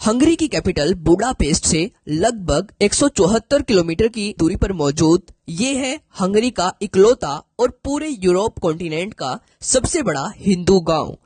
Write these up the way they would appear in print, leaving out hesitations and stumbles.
Hungary की capital Budapest से लगभग 174 किलोमीटर की दूरी पर मौजूद ये है हंगरी का इकलौता और पूरे यूरोप कॉन्टिनेंट का सबसे बड़ा हिंदू गांव,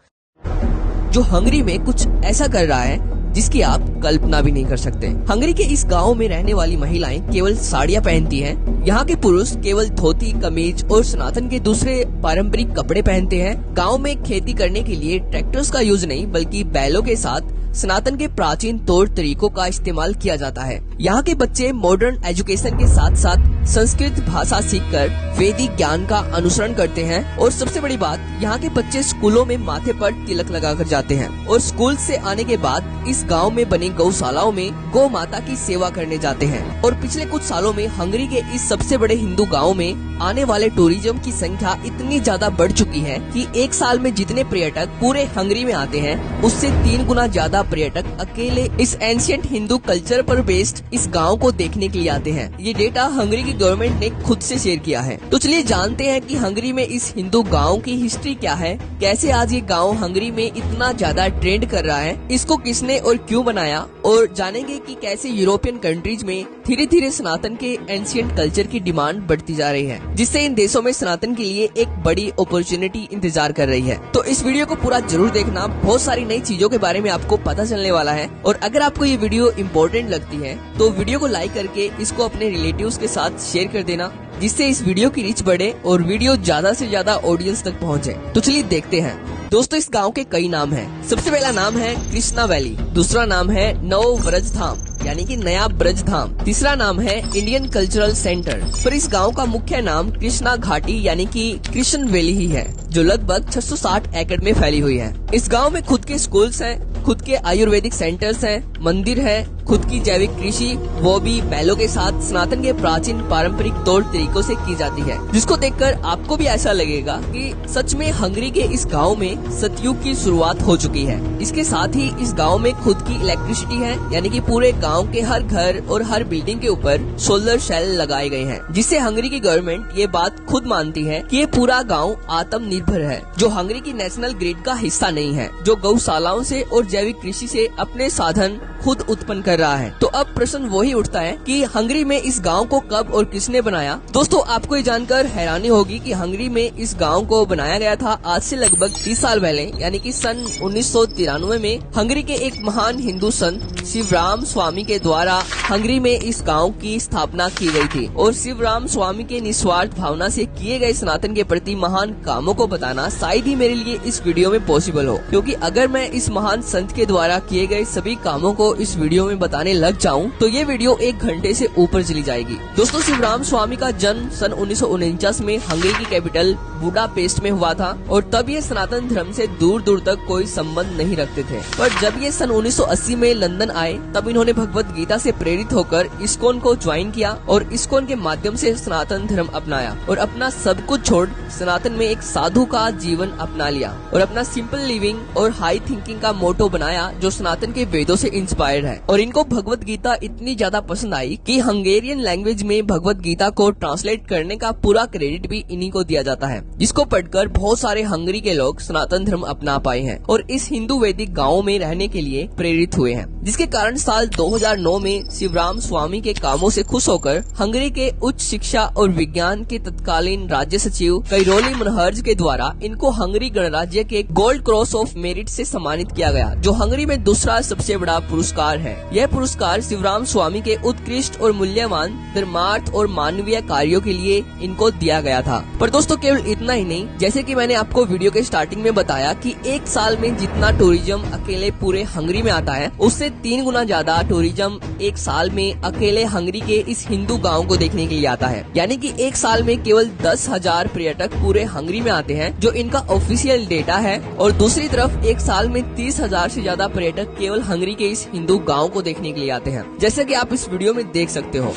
जो हंगरी में कुछ ऐसा कर रहा है जिसकी आप कल्पना भी नहीं कर सकते। हंगरी के इस गांव में रहने वाली महिलाएं केवल साड़ियां पहनती हैं। यहाँ के पुरुष केवल धोती, कमीज और सनातन के दूसरे पारंपरिक कपड़े पहनते हैं। गांव में खेती करने के लिए ट्रैक्टर्स का यूज नहीं बल्कि बैलों के साथ सनातन के प्राचीन तौर तरीकों का इस्तेमाल किया जाता है। यहाँ के बच्चे मॉडर्न एजुकेशन के साथ साथ संस्कृत भाषा सीखकर वैदिक ज्ञान का अनुसरण करते हैं। और सबसे बड़ी बात, यहाँ के बच्चे स्कूलों में माथे पर तिलक लगाकर जाते हैं और स्कूल से आने के बाद इस गांव में बनी गौशालाओं में गौ माता की सेवा करने जाते हैं। और पिछले कुछ सालों में हंगरी के इस सबसे बड़े हिंदू गाँव में आने वाले टूरिज्म की संख्या इतनी ज्यादा बढ़ चुकी है कि एक साल में जितने पर्यटक पूरे हंगरी में आते हैं उससे 3 गुना ज्यादा पर्यटक अकेले इस एंशिएंट हिंदू कल्चर पर बेस्ड इस गांव को देखने के लिए आते हैं। ये डेटा हंगरी की गवर्नमेंट ने खुद से शेयर किया है। तो चलिए जानते हैं कि हंगरी में इस हिंदू गांव की हिस्ट्री क्या है, कैसे आज ये गांव हंगरी में इतना ज्यादा ट्रेंड कर रहा है, इसको किसने और क्यों बनाया, और जानेंगे कि कैसे यूरोपियन कंट्रीज में धीरे धीरे सनातन के एंशिएंट कल्चर की डिमांड बढ़ती जा रही है, जिससे इन देशों में सनातन के लिए एक बड़ी अपॉर्चुनिटी इंतजार कर रही है। तो इस वीडियो को पूरा जरूर देखना, बहुत सारी नई चीजों के बारे में आपको पता चलने वाला है। और अगर आपको ये वीडियो इम्पोर्टेंट लगती है तो वीडियो को लाइक करके इसको अपने रिलेटिव्स के साथ शेयर कर देना, जिससे इस वीडियो की रीच बढ़े और वीडियो ज्यादा से ज्यादा ऑडियंस तक पहुंचे। तो चलिए देखते हैं। दोस्तों, इस गांव के कई नाम हैं। सबसे पहला नाम है कृष्णा वैली, दूसरा नाम है नव ब्रज धाम यानी कि नया ब्रज धाम, तीसरा नाम है इंडियन कल्चरल सेंटर। पर इस गांव का मुख्य नाम कृष्णा घाटी यानी कि कृष्ण वैली ही है, जो लगभग 660 एकड़ में फैली हुई है। इस गांव में खुद के स्कूल्स हैं, खुद के आयुर्वेदिक सेंटर्स हैं, मंदिर है, खुद की जैविक कृषि, वो भी बैलों के साथ सनातन के प्राचीन पारंपरिक तौर तरीकों से की जाती है, जिसको देखकर आपको भी ऐसा लगेगा कि सच में हंगरी के इस गांव में सतयुग की शुरुआत हो चुकी है। इसके साथ ही इस गांव में खुद की इलेक्ट्रिसिटी है, यानी कि पूरे गांव के हर घर और हर बिल्डिंग के ऊपर सोलर सेल लगाए गए हैं, जिससे हंगरी की गवर्नमेंट ये बात खुद मानती है कि ये पूरा गाँव आत्मनिर्भर है, जो हंगरी की नेशनल ग्रिड का हिस्सा नहीं है, जो गौशालाओं से और जैविक कृषि से अपने साधन खुद उत्पन्न कर रहा है। तो अब प्रश्न वही उठता है कि हंगरी में इस गांव को कब और किसने बनाया। दोस्तों, आपको ये जानकर हैरानी होगी कि हंगरी में इस गांव को बनाया गया था आज से लगभग 30 साल पहले, यानी कि सन 1993 में हंगरी के एक महान हिंदू संत शिवराम स्वामी के द्वारा हंगरी में इस गाँव की स्थापना की गयी थी। और शिवराम स्वामी के निस्वार्थ भावना से किए गए सनातन के प्रति महान कामों को बताना शायद ही मेरे लिए इस वीडियो में पॉसिबल हो, क्योंकि अगर मैं इस महान संत के द्वारा किए गए सभी कामों को इस वीडियो में बताने लग जाऊं तो ये वीडियो 1 घंटे से ऊपर चली जाएगी। दोस्तों, शिवराम स्वामी का जन्म सन 1949 में हंगरी की कैपिटल बुडापेस्ट में हुआ था और तब ये सनातन धर्म से दूर दूर तक कोई संबंध नहीं रखते थे। पर जब ये सन 1980 में लंदन आए तब इन्होंने भगवत गीता से प्रेरित होकर इस्कॉन को ज्वाइन किया और इस्कॉन के माध्यम से सनातन धर्म अपनाया और अपना सब कुछ छोड़ सनातन में एक साधु का जीवन अपना लिया और अपना सिंपल लिविंग और हाई थिंकिंग का मोटो बनाया, जो सनातन के वेदों से इंस्पायर्ड है। और इनको भगवत गीता इतनी ज्यादा पसंद आई कि हंगेरियन लैंग्वेज में भगवत गीता को ट्रांसलेट करने का पूरा क्रेडिट भी इन्हीं को दिया जाता है, जिसको पढ़कर बहुत सारे हंगरी के लोग सनातन धर्म अपना पाए हैं और इस हिंदू वैदिक गाँव में रहने के लिए प्रेरित हुए हैं, जिसके कारण साल 2009 में शिवराम स्वामी के कामों से खुश होकर हंगरी के उच्च शिक्षा और विज्ञान के तत्कालीन राज्य सचिव कैरोली मनहर्ज के द्वारा इनको हंगरी गणराज्य के गोल्ड क्रॉस ऑफ मेरिट से सम्मानित किया गया, जो हंगरी में दूसरा सबसे बड़ा पुरस्कार है। यह पुरस्कार शिवराम स्वामी के उत्कृष्ट और मूल्यवान धर्मार्थ और मानवीय कार्यों के लिए इनको दिया गया था। पर दोस्तों, केवल इतना ही नहीं, जैसे कि मैंने आपको वीडियो के स्टार्टिंग में बताया कि एक साल में जितना टूरिज्म अकेले पूरे हंगरी में आता है उससे 3 गुना ज्यादा टूरिज्म एक साल में अकेले हंगरी के इस हिंदू गाँव को देखने के लिए आता है। यानी कि एक साल में केवल 10,000 पर्यटक पूरे हंगरी में आते हैं, जो इनका ऑफिशियल डेटा है। और दूसरी तरफ एक साल में 30,000 से ज्यादा पर्यटक केवल हंगरी के इस हिंदू गाँव को देखने के लिए आते हैं, जैसे कि आप इस वीडियो में देख सकते हो।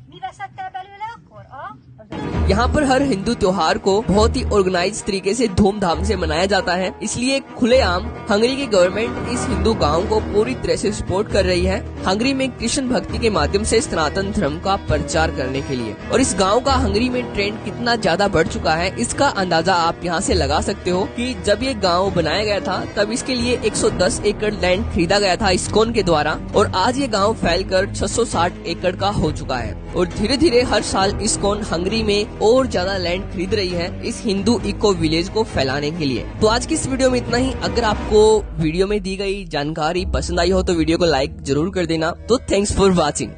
Mi veszettél belőle akkor? यहाँ पर हर हिंदू त्योहार को बहुत ही ऑर्गेनाइज तरीके से धूमधाम से मनाया जाता है। इसलिए खुलेआम हंगरी की गवर्नमेंट इस हिंदू गांव को पूरी तरह से सपोर्ट कर रही है हंगरी में कृष्ण भक्ति के माध्यम से सनातन धर्म का प्रचार करने के लिए। और इस गांव का हंगरी में ट्रेंड कितना ज्यादा बढ़ चुका है, इसका अंदाजा आप यहाँ से लगा सकते हो कि जब ये गांव बनाया गया था तब इसके लिए 110 एकड़ लैंड खरीदा गया था इस्कॉन के द्वारा, और आज ये गांव फैलकर 660 एकड़ का हो चुका है। और धीरे धीरे हर साल इस्कॉन हंगरी में और ज्यादा लैंड खरीद रही है इस हिंदू इको विलेज को फैलाने के लिए। तो आज की इस वीडियो में इतना ही। अगर आपको वीडियो में दी गई जानकारी पसंद आई हो तो वीडियो को लाइक जरूर कर देना। तो थैंक्स फॉर वॉचिंग।